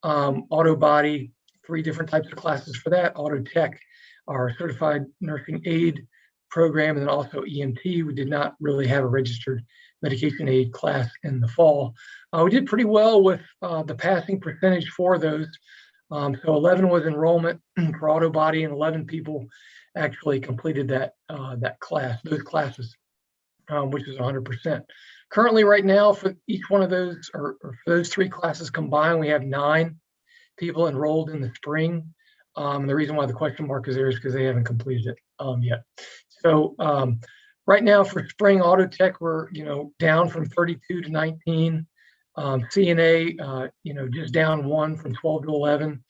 Auto body, 3 different types of classes for that. Auto tech, our certified nursing aid program, and then also EMT. We did not really have a registered medication aid class in the fall. We did pretty well with the passing percentage for those. So 11 was enrollment for auto body, and 11 people actually completed that those classes, which is 100%. Currently, right now, for each one of those, or for those 3 classes combined, we have 9 people enrolled in the spring. The reason why the question mark is there is because they haven't completed it yet. So right now for spring auto tech, we're down from 32 to 19. CNA, just down 1 from 12 to 11.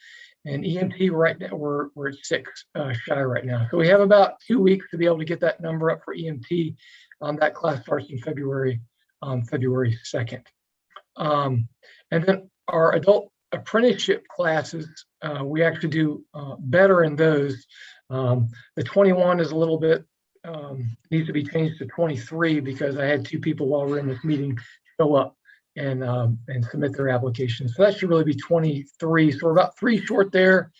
And EMT right now we're at 6 shy right now. So we have about 2 weeks to be able to get that number up for EMT. That class starts in February 2nd. And then our adult apprenticeship classes, we actually do better in those. The 21 is a little bit, needs to be changed to 23 because I had 2 people while we're in this meeting show up and submit their applications. So that should really be 23. So we're about 3 short there.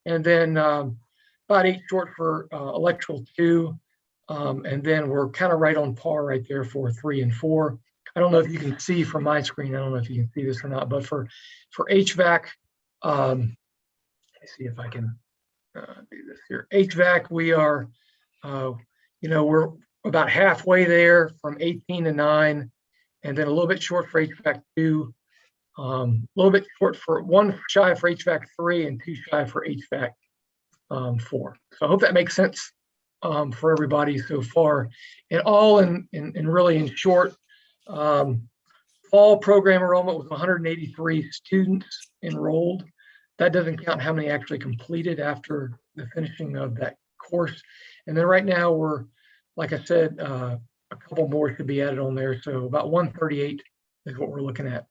And then about 8 short for electrical 2. And then we're kind of right on par right there for 3 and 4. I don't know if you can see from my screen. I don't know if you can see this or not, but for HVAC, let me see if I can do this here. HVAC, we are, we're about halfway there from 18 to 9, and then a little bit short for HVAC 2, a little bit short for 1 shy for HVAC 3, and 2 shy for HVAC 4. So I hope that makes sense for everybody so far. And all in really in short, fall program enrollment was 183 students enrolled. That doesn't count how many actually completed after the finishing of that course. And then right now we're, like I said, a couple more should be added on there. So about 138 is what we're looking at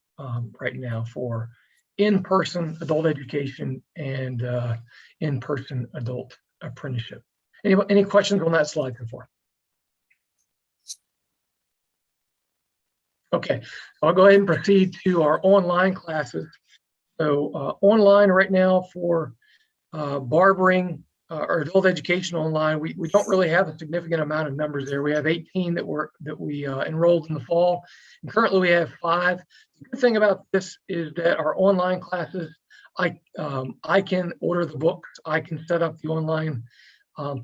right now for in-person adult education and in-person adult apprenticeship. Any questions on that slide so far? Okay, so I'll go ahead and proceed to our online classes. So online right now for barbering or adult education online, we don't really have a significant amount of numbers there. We have 18 that we enrolled in the fall, and currently we have 5. The good thing about this is that our online classes, I can order the books, I can set up the online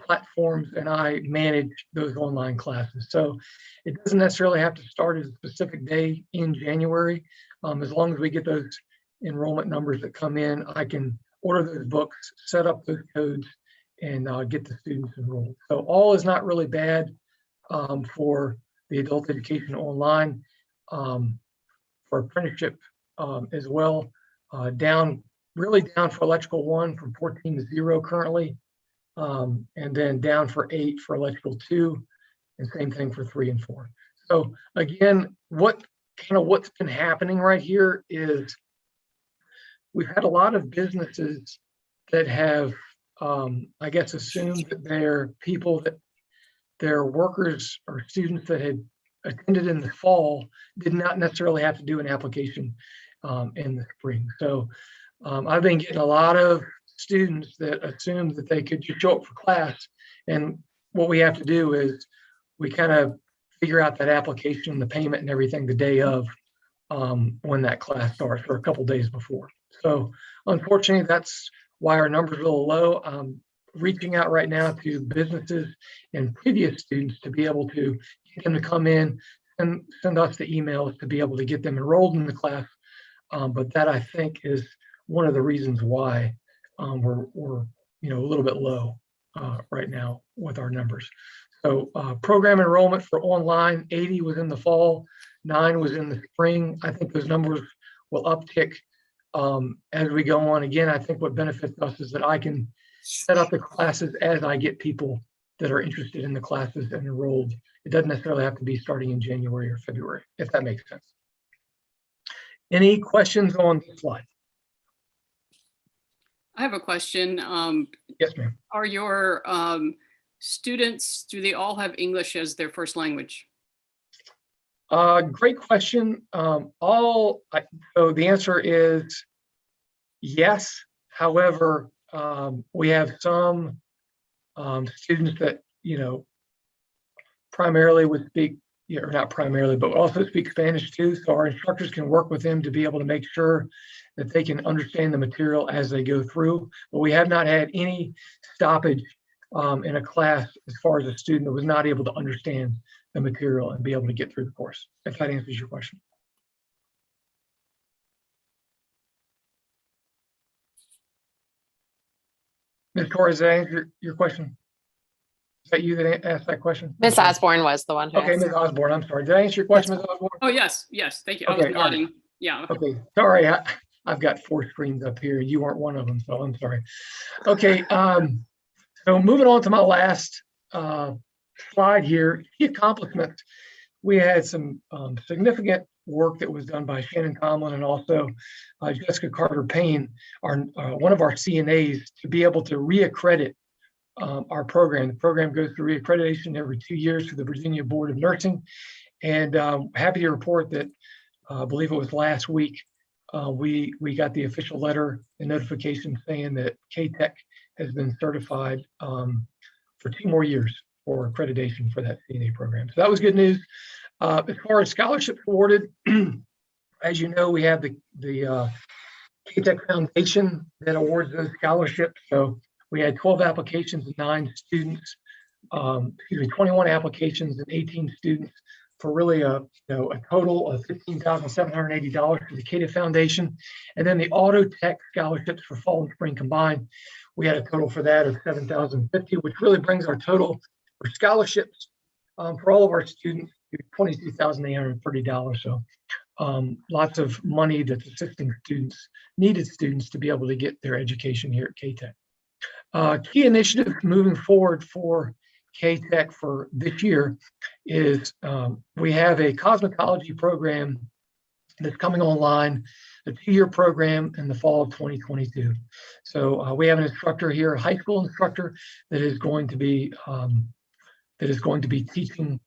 platforms, and I manage those online classes. So it doesn't necessarily have to start at a specific day in January. As long as we get those enrollment numbers that come in, I can order those books, set up those codes, and get the students enrolled. So all is not really bad for the adult education online. For apprenticeship as well, really down for electrical 1 from 14 to 0 currently. And then down for 8 for electrical 2, and same thing for 3 and 4. So again, what's been happening right here is we've had a lot of businesses that have, I guess, assumed that their workers or students that had attended in the fall did not necessarily have to do an application in the spring. So I've been getting a lot of students that assume that they could just show up for class, and what we have to do is we kind of figure out that application, the payment and everything the day of when that class starts, or a couple days before. So unfortunately, that's why our numbers are a little low. Reaching out right now to businesses and previous students to be able to get them to come in and send us the emails to be able to get them enrolled in the class. But that, I think, is one of the reasons why we're a little bit low right now with our numbers. So program enrollment for online, 80 was in the fall, 9 was in the spring. I think those numbers will uptick as we go on. Again, I think what benefits us is that I can set up the classes as I get people that are interested in the classes and enrolled. It doesn't necessarily have to be starting in January or February, if that makes sense. Any questions on this slide? I have a question. Yes, ma'am. Are your students, do they all have English as their first language? Great question. So the answer is yes. However, we have some students that, primarily would speak, or not primarily, but also speak Spanish too. So our instructors can work with them to be able to make sure that they can understand the material as they go through. But we have not had any stoppage in a class as far as a student that was not able to understand the material and be able to get through the course, if that answers your question. Ms. Torres, does that answer your question? Is that you that asked that question? Ms. Osborne was the one who Okay, asked. Ms. Osborne, I'm sorry. Did I answer your question, Ms. Osborne? Oh, yes, thank you. I Okay, was all right. nodding. Yeah. Okay, sorry, I've got 4 screens up here. You weren't one of them, so I'm sorry. Okay, so moving on to my last slide here, key accomplishments. We had some significant work that was done by Shannon Tomlin and also Jessica Carter Payne, one of our CNAs, to be able to reaccredit our program. The program goes through reaccreditation every 2 years to the Virginia Board of Nursing. And happy to report that I believe it was last week, we got the official letter and notification saying that CATEC has been certified for 2 more years for accreditation for that CNA program. So that was good news. As far as scholarships awarded, as you know, we have the CATEC Foundation that awards those scholarships. So we had 12 applications and 9 students, 21 applications and 18 students, for really a total of $15,780 to the CATEC Foundation. And then the Auto Tech scholarships for fall and spring combined, we had a total for that of $7,050, which really brings our total for scholarships for all of our students to $22,830. So lots of money that's assisting needed students to be able to get their education here at CATEC. Key initiatives moving forward for CATEC for this year is we have a cosmetology program that's coming online, a 2-year program in the fall of 2022. So we have an instructor here, a high school instructor, that is going to be teaching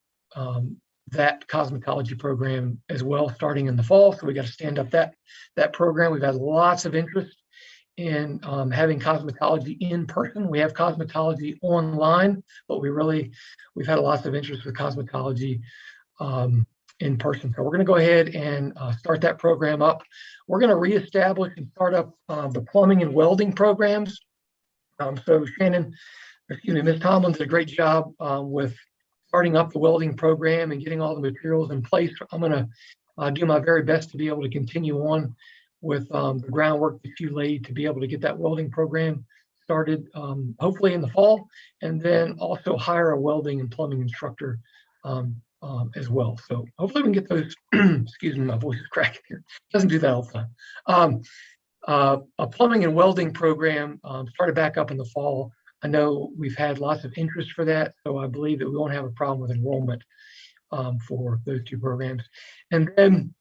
that cosmetology program as well, starting in the fall. So we got to stand up that program. We've had lots of interest in having cosmetology in person. We have cosmetology online, but we've had lots of interest with cosmetology in person. So we're going to go ahead and start that program up. We're going to reestablish and start up the plumbing and welding programs. So Ms. Tomlin did a great job with starting up the welding program and getting all the materials in place. I'm going to do my very best to be able to continue on with the groundwork that you laid to be able to get that welding program started, hopefully in the fall, and then also hire a welding and plumbing instructor as well. So hopefully we can get those, excuse me, my voice is cracking here. Doesn't do that all the time. A plumbing and welding program started back up in the fall. I know we've had lots of interest for that, so I believe that we won't have a problem with enrollment for those 2 programs. And then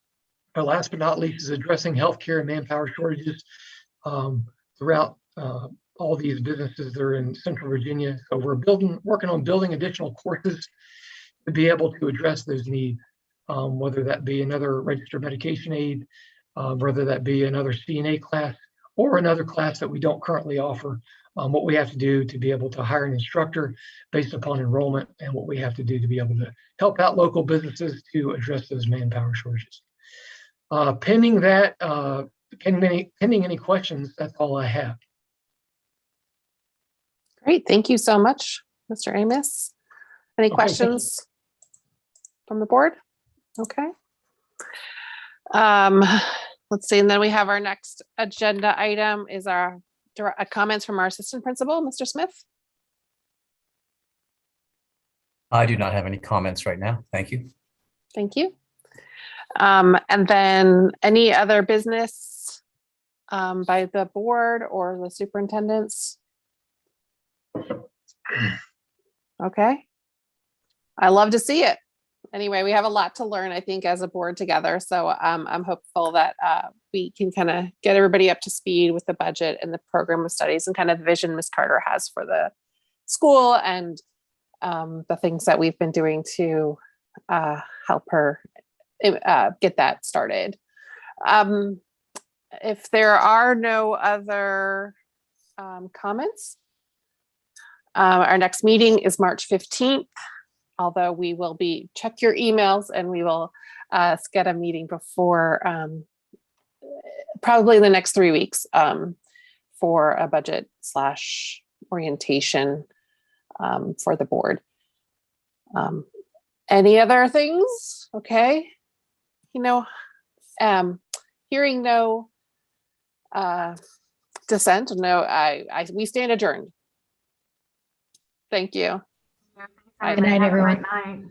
last but not least is addressing healthcare and manpower shortages throughout all these businesses that are in Central Virginia. So we're working on building additional courses to be able to address those needs, whether that be another registered medication aid, whether that be another CNA class, or another class that we don't currently offer what we have to do to be able to hire an instructor based upon enrollment, and what we have to do to be able to help out local businesses to address those manpower shortages. Pending that, pending any questions, that's all I have. Great, thank you so much, Mr. Amos. Any Okay, thank you. questions from the board? Okay. Let's see, and then we have our next agenda item is our comments from our assistant principal, Mr. Smith. I do not have any comments right now. Thank you. Thank you. And then any other business by the board or the superintendents? Okay. I love to see it. Anyway, we have a lot to learn, I think, as a board together. So I'm hopeful that we can kind of get everybody up to speed with the budget and the program of studies and kind of the vision Ms. Carter has for the school and the things that we've been doing to help her get that started. If there are no other comments, our next meeting is March 15th. Although we will check your emails and we will get a meeting before probably the next 3 weeks for a budget / orientation for the board. Any other things? Okay. Hearing no dissent, we stand adjourned. Thank you. Good night, Have a everyone. great night.